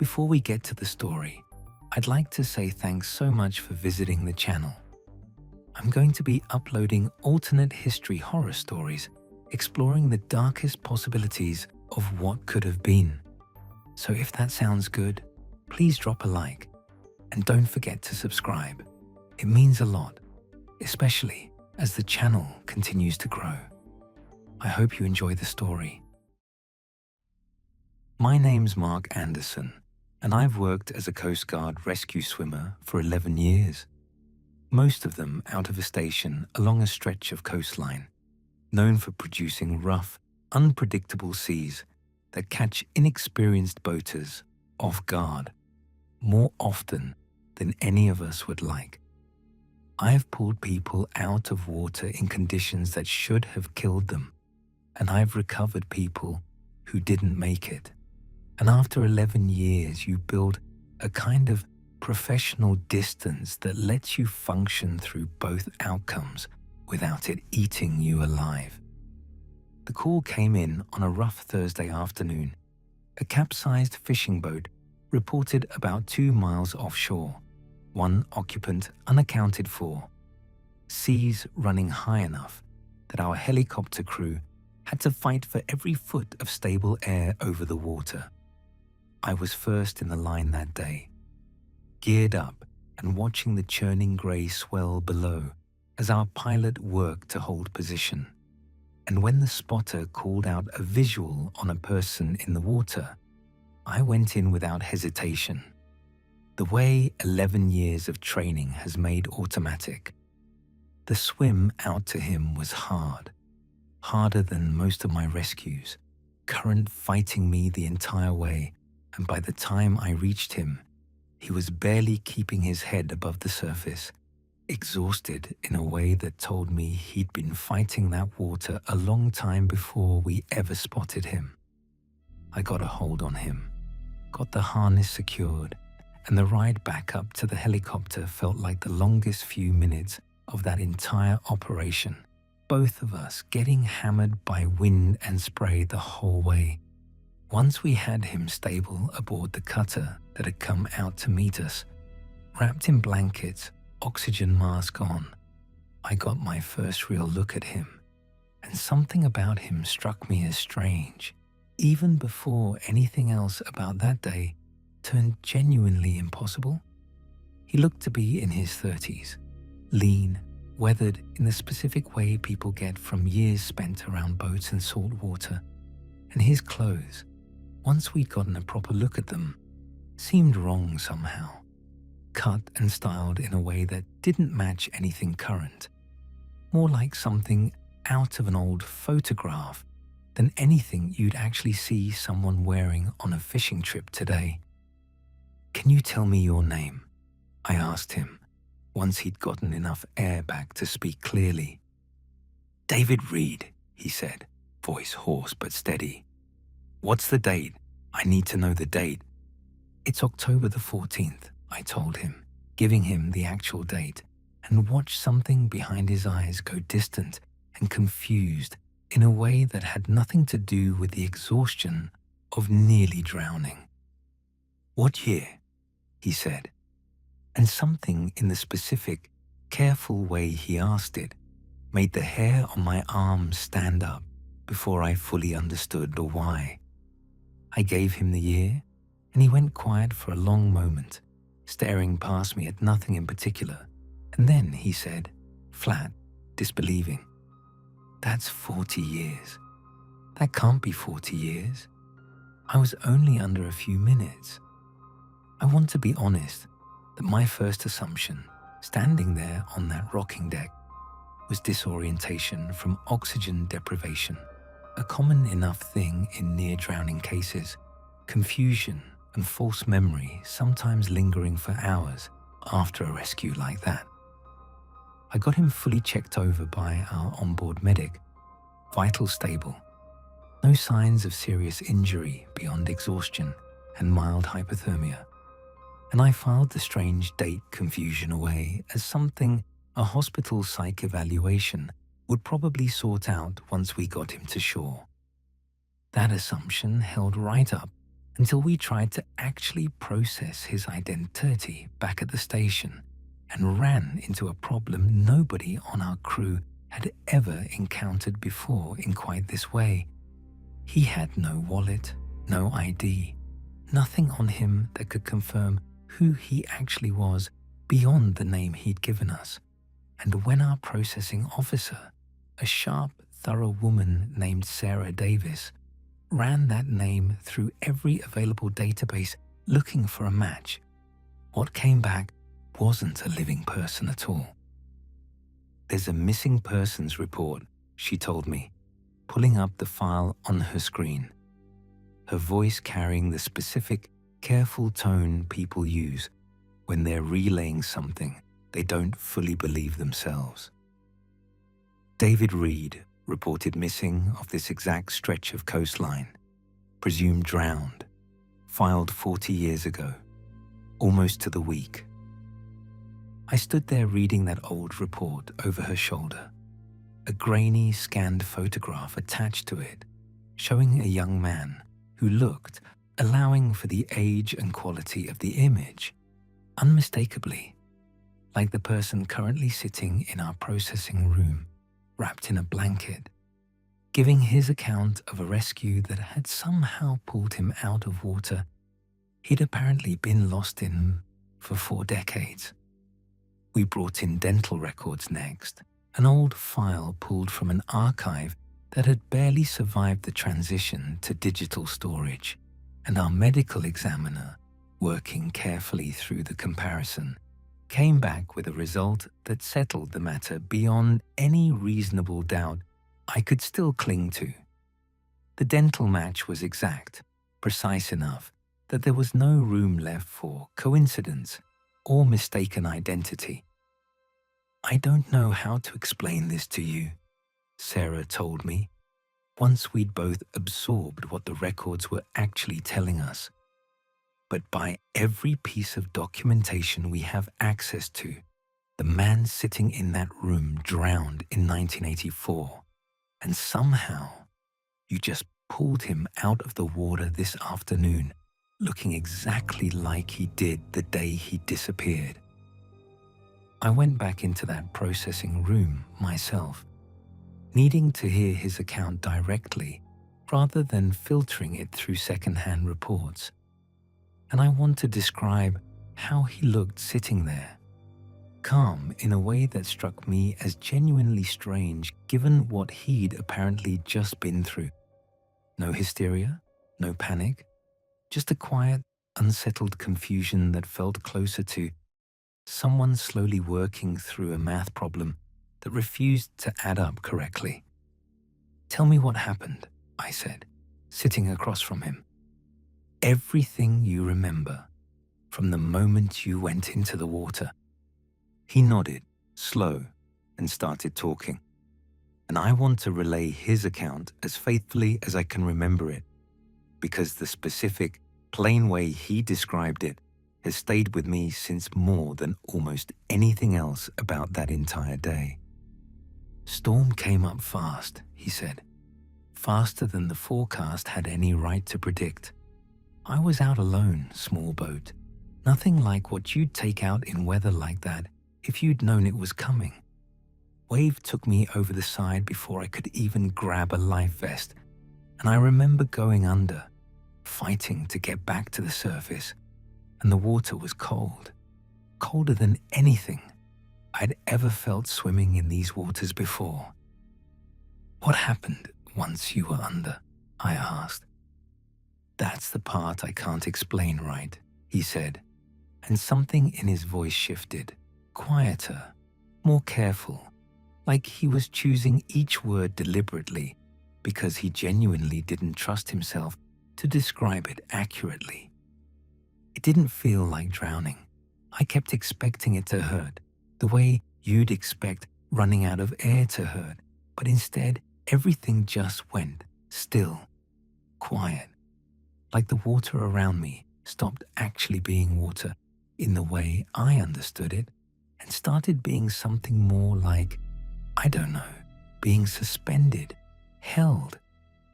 Before we get to the story, I'd like to say thanks so much for visiting the channel. I'm going to be uploading alternate history horror stories exploring the darkest possibilities of what could have been. So if that sounds good, please drop a like and don't forget to subscribe. It means a lot, especially as the channel continues to grow. I hope you enjoy the story. My name's Mark Anderson, and I've worked as a Coast Guard rescue swimmer for 11 years. Most of them out of a station along a stretch of coastline, known for producing rough, unpredictable seas that catch inexperienced boaters off guard more often than any of us would like. I have pulled people out of water in conditions that should have killed them, and I've recovered people who didn't make it. And after 11 years, you build a kind of professional distance that lets you function through both outcomes without it eating you alive. The call came in on a rough Thursday afternoon. A capsized fishing boat reported about 2 miles offshore, one occupant unaccounted for, seas running high enough that our helicopter crew had to fight for every foot of stable air over the water. I was first in the line that day, geared up and watching the churning grey swell below as our pilot worked to hold position. And when the spotter called out a visual on a person in the water, I went in without hesitation, the way 11 years of training has made automatic. The swim out to him was hard, harder than most of my rescues, current fighting me the entire way, and by the time I reached him, he was barely keeping his head above the surface, exhausted in a way that told me he'd been fighting that water a long time before we ever spotted him. I got a hold on him, got the harness secured, and the ride back up to the helicopter felt like the longest few minutes of that entire operation, both of us getting hammered by wind and spray the whole way. Once we had him stable aboard the cutter that had come out to meet us, wrapped in blankets, oxygen mask on, I got my first real look at him, and something about him struck me as strange, even before anything else about that day turned genuinely impossible. He looked to be in his 30s, lean, weathered in the specific way people get from years spent around boats and salt water, and his clothes, once we'd gotten a proper look at them, seemed wrong somehow, cut and styled in a way that didn't match anything current, more like something out of an old photograph than anything you'd actually see someone wearing on a fishing trip today. "Can you tell me your name?" I asked him, once he'd gotten enough air back to speak clearly. "David Reed," he said, voice hoarse but steady. "What's the date? I need to know the date." "It's October the 14th, I told him, giving him the actual date, and watched something behind his eyes go distant and confused in a way that had nothing to do with the exhaustion of nearly drowning. "What year?" he said, and something in the specific, careful way he asked it made the hair on my arm stand up before I fully understood the why. I gave him the year, and he went quiet for a long moment, staring past me at nothing in particular, and then he said, flat, disbelieving, "That's 40 years. That can't be 40 years. I was only under a few minutes." I want to be honest that my first assumption, standing there on that rocking deck, was disorientation from oxygen deprivation, a common enough thing in near-drowning cases, confusion and false memory sometimes lingering for hours after a rescue like that. I got him fully checked over by our onboard medic, vital stable, no signs of serious injury beyond exhaustion and mild hypothermia, and I filed the strange date confusion away as something a hospital psych evaluation would probably sort out once we got him to shore. That assumption held right up until we tried to actually process his identity back at the station and ran into a problem nobody on our crew had ever encountered before in quite this way. He had no wallet, no ID, nothing on him that could confirm who he actually was beyond the name he'd given us. And when our processing officer, a sharp, thorough woman named Sarah Davis, ran that name through every available database looking for a match, what came back wasn't a living person at all. There's a missing persons report, she told me, pulling up the file on her screen, her voice carrying the specific, careful tone people use when they're relaying something they don't fully believe themselves. David Reed reported missing off this exact stretch of coastline, presumed drowned, filed 40 years ago, almost to the week. I stood there reading that old report over her shoulder, a grainy, scanned photograph attached to it, showing a young man who looked, allowing for the age and quality of the image, unmistakably like the person currently sitting in our processing room, wrapped in a blanket, giving his account of a rescue that had somehow pulled him out of water he'd apparently been lost in for 4 decades. We brought in dental records next, an old file pulled from an archive that had barely survived the transition to digital storage, and our medical examiner, working carefully through the comparison, came back with a result that settled the matter beyond any reasonable doubt I could still cling to. The dental match was exact, precise enough that there was no room left for coincidence or mistaken identity. "I don't know how to explain this to you," Sarah told me, once we'd both absorbed what the records were actually telling us. But by every piece of documentation we have access to, the man sitting in that room drowned in 1984, and somehow you just pulled him out of the water this afternoon, looking exactly like he did the day he disappeared. I went back into that processing room myself, needing to hear his account directly rather than filtering it through second-hand reports. And I want to describe how he looked sitting there, calm in a way that struck me as genuinely strange given what he'd apparently just been through. No hysteria, no panic, just a quiet, unsettled confusion that felt closer to someone slowly working through a math problem that refused to add up correctly. "Tell me what happened," I said, sitting across from him. "Everything you remember, from the moment you went into the water." He nodded, slow, and started talking. And I want to relay his account as faithfully as I can remember it, because the specific, plain way he described it has stayed with me since more than almost anything else about that entire day. "Storm came up fast," he said, "faster than the forecast had any right to predict. I was out alone, small boat, nothing like what you'd take out in weather like that if you'd known it was coming. Wave took me over the side before I could even grab a life vest, and I remember going under, fighting to get back to the surface, and the water was cold, colder than anything I'd ever felt swimming in these waters before." "What happened once you were under?" I asked. "That's the part I can't explain right," he said, and something in his voice shifted, quieter, more careful, like he was choosing each word deliberately because he genuinely didn't trust himself to describe it accurately. "It didn't feel like drowning. I kept expecting it to hurt, the way you'd expect running out of air to hurt, but instead everything just went still, quiet, like the water around me stopped actually being water in the way I understood it and started being something more like, I don't know, being suspended, held.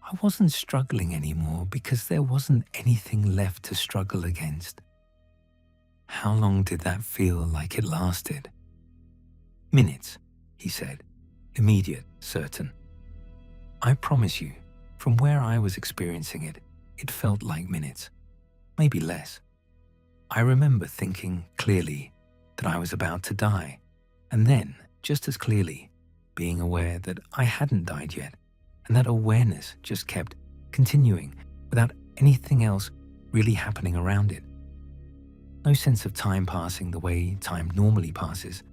I wasn't struggling anymore because there wasn't anything left to struggle against. How long did that feel like it lasted? Minutes, he said, immediate, certain. I promise you, from where I was experiencing it, it felt like minutes, maybe less. I remember thinking clearly that I was about to die, and then, just as clearly, being aware that I hadn't died yet, and that awareness just kept continuing without anything else really happening around it. No sense of time passing the way time normally passes,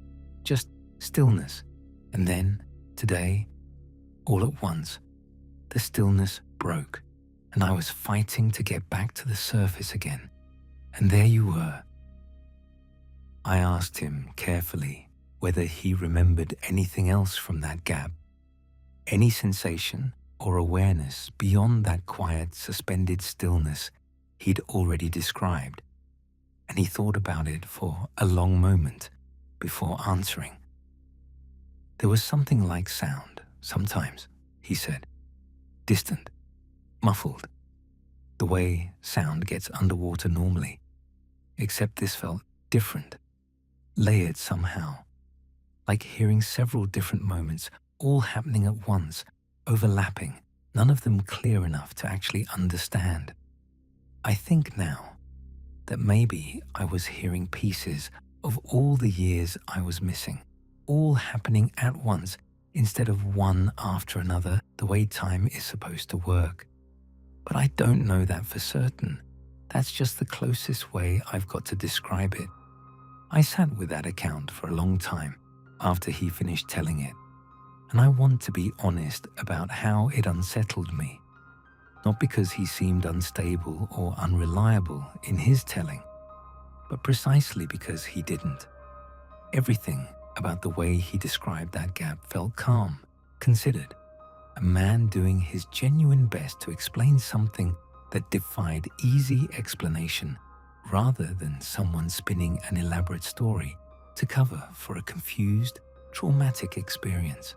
just stillness. And then, today, all at once, the stillness broke, and I was fighting to get back to the surface again. And there you were. I asked him carefully whether he remembered anything else from that gap, any sensation or awareness beyond that quiet, suspended stillness he'd already described. And he thought about it for a long moment before answering. There was something like sound, sometimes, he said. Distant, muffled, the way sound gets underwater normally. Except this felt different, layered somehow, like hearing several different moments all happening at once, overlapping, none of them clear enough to actually understand. I think now that maybe I was hearing pieces of all the years I was missing, all happening at once instead of one after another, the way time is supposed to work. But I don't know that for certain. That's just the closest way I've got to describe it. I sat with that account for a long time after he finished telling it, and I want to be honest about how it unsettled me. Not because he seemed unstable or unreliable in his telling, but precisely because he didn't. Everything about the way he described that gap felt calm, considered, a man doing his genuine best to explain something that defied easy explanation rather than someone spinning an elaborate story to cover for a confused, traumatic experience.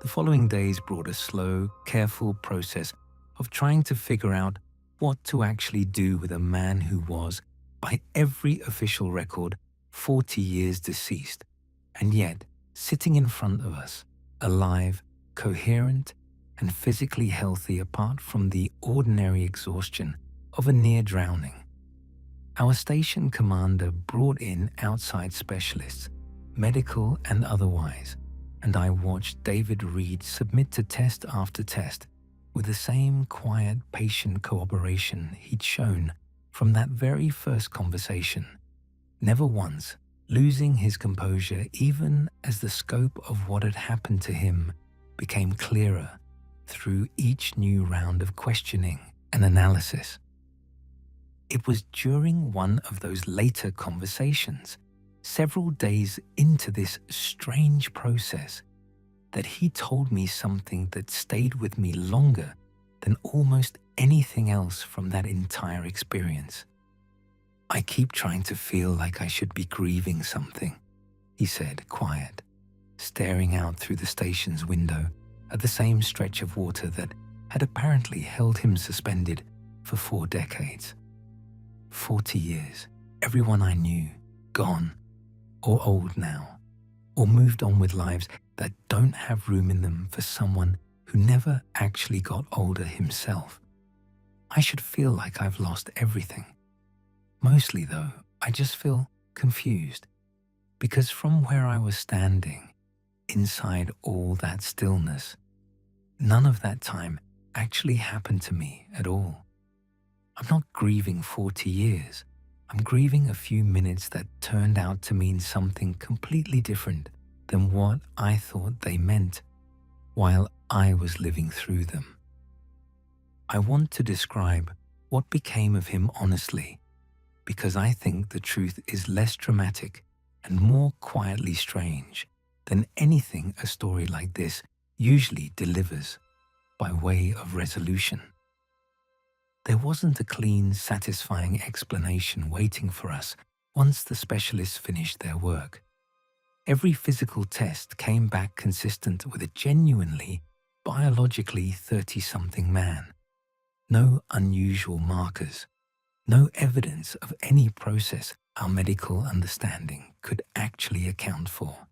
The following days brought a slow, careful process of trying to figure out what to actually do with a man who was, by every official record, 40 years deceased, and yet sitting in front of us, alive, coherent, and physically healthy apart from the ordinary exhaustion of a near drowning. Our station commander brought in outside specialists, medical and otherwise, and I watched David Reed submit to test after test with the same quiet, patient cooperation he'd shown from that very first conversation, never once losing his composure even as the scope of what had happened to him became clearer through each new round of questioning and analysis. It was during one of those later conversations, several days into this strange process, that he told me something that stayed with me longer than almost anything else from that entire experience. I keep trying to feel like I should be grieving something, he said, quiet, staring out through the station's window at the same stretch of water that had apparently held him suspended for 4 decades. 40 years, everyone I knew, gone, or old now, or moved on with lives that don't have room in them for someone who never actually got older himself. I should feel like I've lost everything. Mostly, though, I just feel confused, because from where I was standing, inside all that stillness, none of that time actually happened to me at all. I'm not grieving 40 years. I'm grieving a few minutes that turned out to mean something completely different than what I thought they meant while I was living through them. I want to describe what became of him honestly, because I think the truth is less dramatic and more quietly strange than anything a story like this usually delivers by way of resolution. There wasn't a clean, satisfying explanation waiting for us once the specialists finished their work. Every physical test came back consistent with a genuinely biologically 30-something man. No unusual markers, no evidence of any process our medical understanding could actually account for.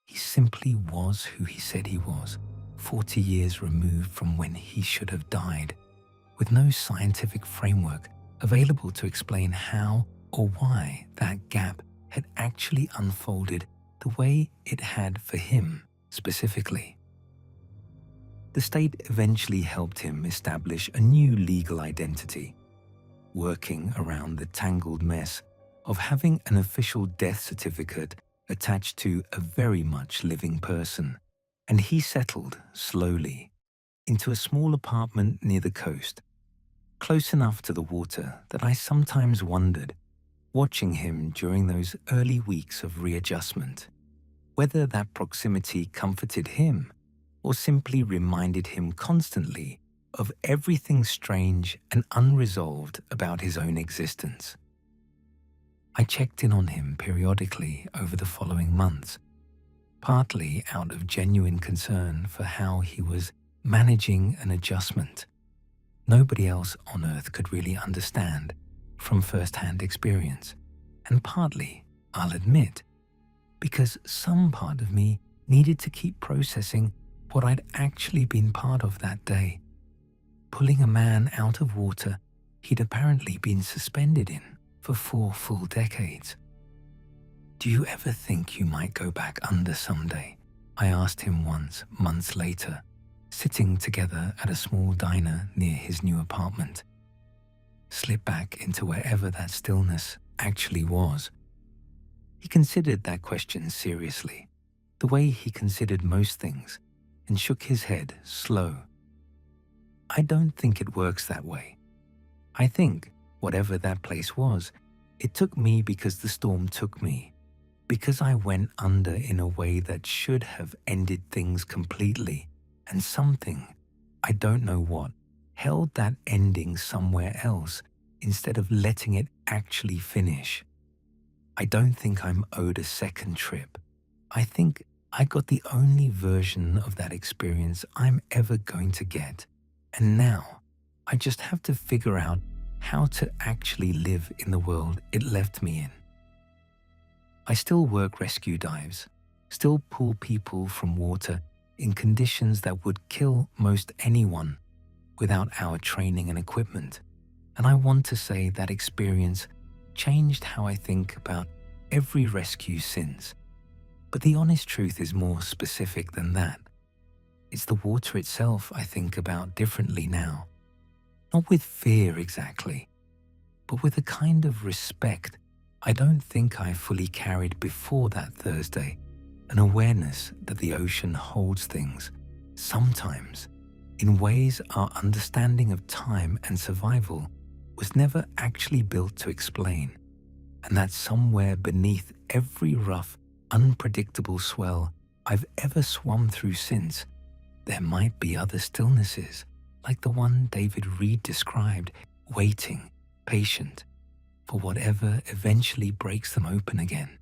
He simply was who he said he was, 40 years removed from when he should have died, with no scientific framework available to explain how or why that gap had actually unfolded the way it had for him specifically. The state eventually helped him establish a new legal identity, working around the tangled mess of having an official death certificate attached to a very much living person, and he settled slowly into a small apartment near the coast, close enough to the water that I sometimes wondered, watching him during those early weeks of readjustment, whether that proximity comforted him or simply reminded him constantly of everything strange and unresolved about his own existence. I checked in on him periodically over the following months, partly out of genuine concern for how he was managing an adjustment nobody else on Earth could really understand from first-hand experience, and partly, I'll admit, because some part of me needed to keep processing what I'd actually been part of that day, pulling a man out of water he'd apparently been suspended in for 4 full decades. "Do you ever think you might go back under someday?" I asked him once, months later, sitting together at a small diner near his new apartment. Slip back into wherever that stillness actually was. He considered that question seriously, the way he considered most things, and shook his head slow. "I don't think it works that way. I think, whatever that place was, it took me because the storm took me, because I went under in a way that should have ended things completely, and something, I don't know what, held that ending somewhere else instead of letting it actually finish. I don't think I'm owed a second trip. I think I got the only version of that experience I'm ever going to get, and now I just have to figure out how to actually live in the world it left me in." I still work rescue dives, still pull people from water in conditions that would kill most anyone without our training and equipment, and I want to say that experience changed how I think about every rescue since. But the honest truth is more specific than that. It's the water itself I think about differently now. Not with fear exactly, but with a kind of respect I don't think I fully carried before that Thursday, an awareness that the ocean holds things, sometimes, in ways our understanding of time and survival was never actually built to explain, and that somewhere beneath every rough, unpredictable swell I've ever swum through since, there might be other stillnesses, like the one David Reed described, waiting, patient, for whatever eventually breaks them open again.